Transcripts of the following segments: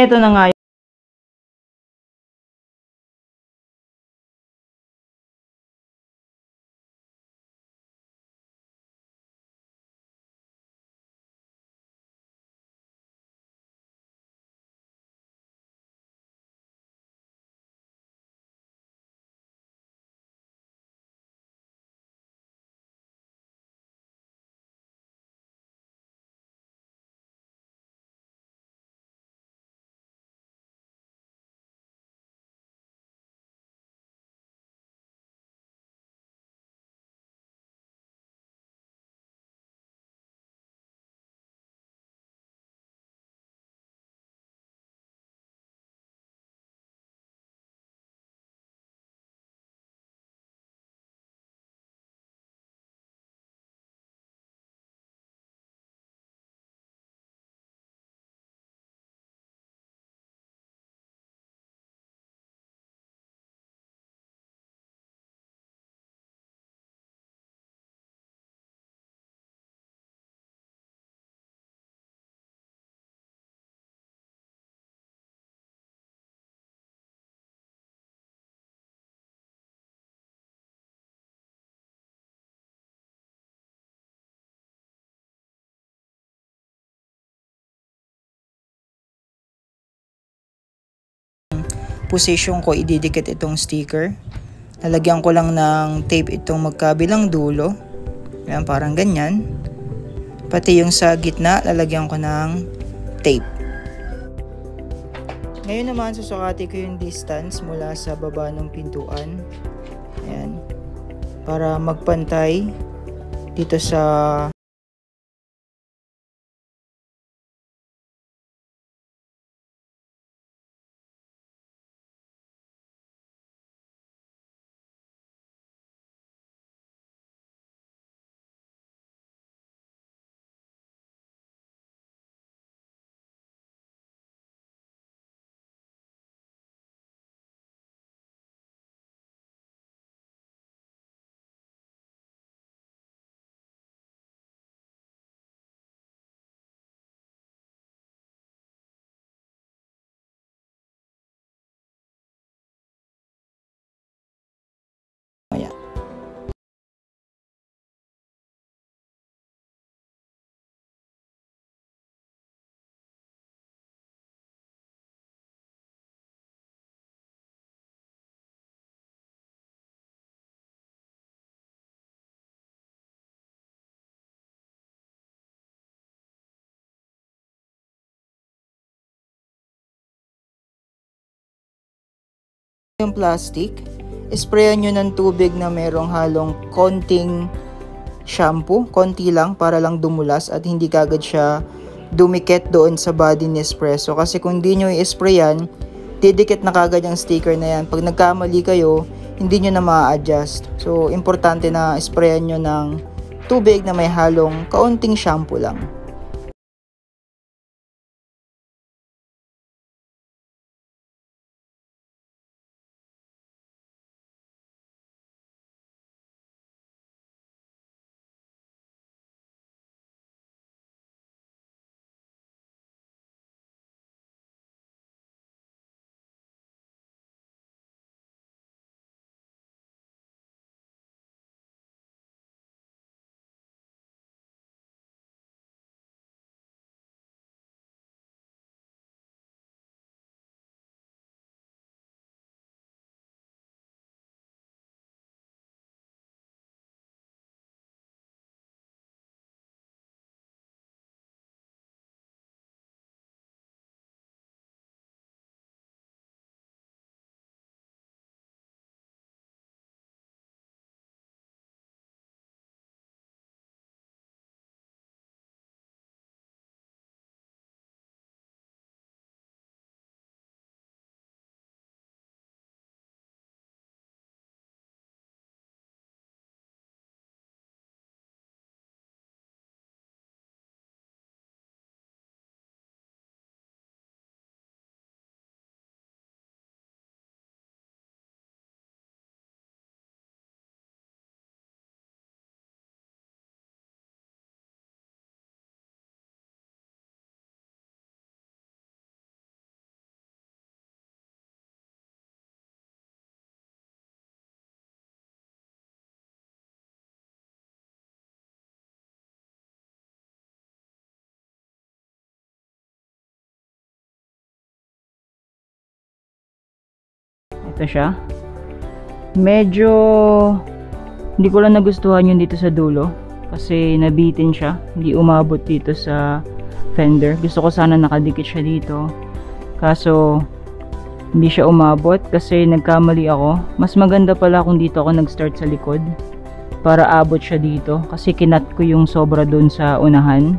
eto na nga. Position ko, ididikit itong sticker. Lalagyan ko lang ng tape itong magkabilang dulo. Ayan, parang ganyan. Pati yung sa gitna, lalagyan ko ng tape. Ngayon naman, susukati ko yung distance mula sa baba ng pintuan. Ayan. Para magpantay dito sa yung plastic, sprayan nyo ng tubig na merong halong konting shampoo, konti lang para lang dumulas at hindi kagad siya dumikit doon sa body ni espresso. Kasi kung di nyo i-sprayan, didikit na kagad yung sticker na yan. Pag nagkamali kayo, hindi nyo na ma-adjust. So, importante na sprayan nyo ng tubig na may halong kaunting shampoo lang. Ito siya. Medyo hindi ko lang nagustuhan yun dito sa dulo kasi nabitin siya, hindi umabot dito sa fender. Gusto ko sana nakadikit siya dito, kaso hindi siya umabot kasi nagkamali ako. Mas maganda pala kung dito ako nag-start sa likod para abot siya dito kasi kinat ko yung sobra dun sa unahan.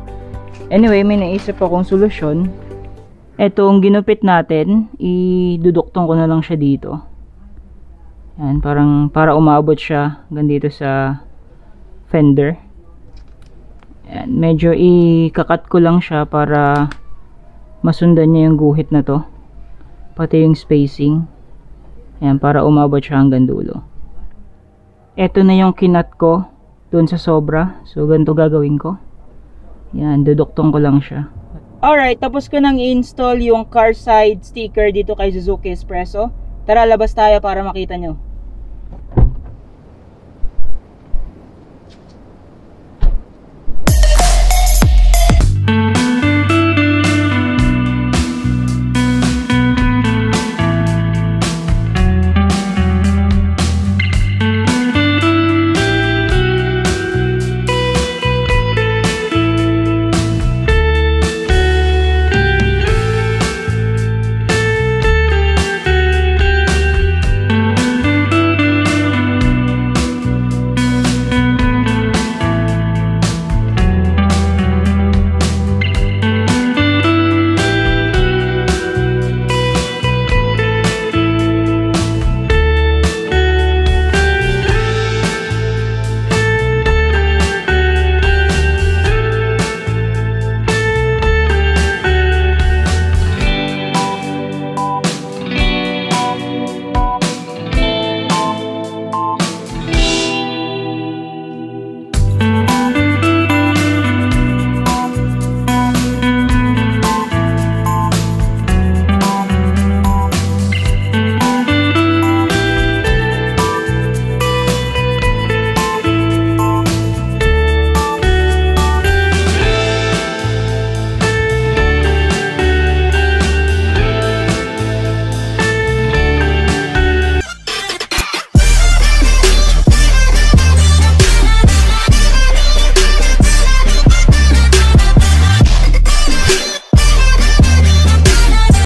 Anyway, may naisip akong solusyon. Etong ginupit natin, iduduktong ko na lang siya dito. Yan, parang para umabot siya hanggang dito sa fender. Yan, medyo ikakat ko lang siya para masundan niya yung guhit na to, pati yung spacing. Yan, para umabot siya hanggang dulo. Ito na yung kinat ko dun sa sobra, so ganito gagawin ko. Yan, duduktong ko lang siya. Alright, tapos ko nang i-install yung car side sticker dito kay Suzuki Espresso. Tara, labas tayo para makita nyo.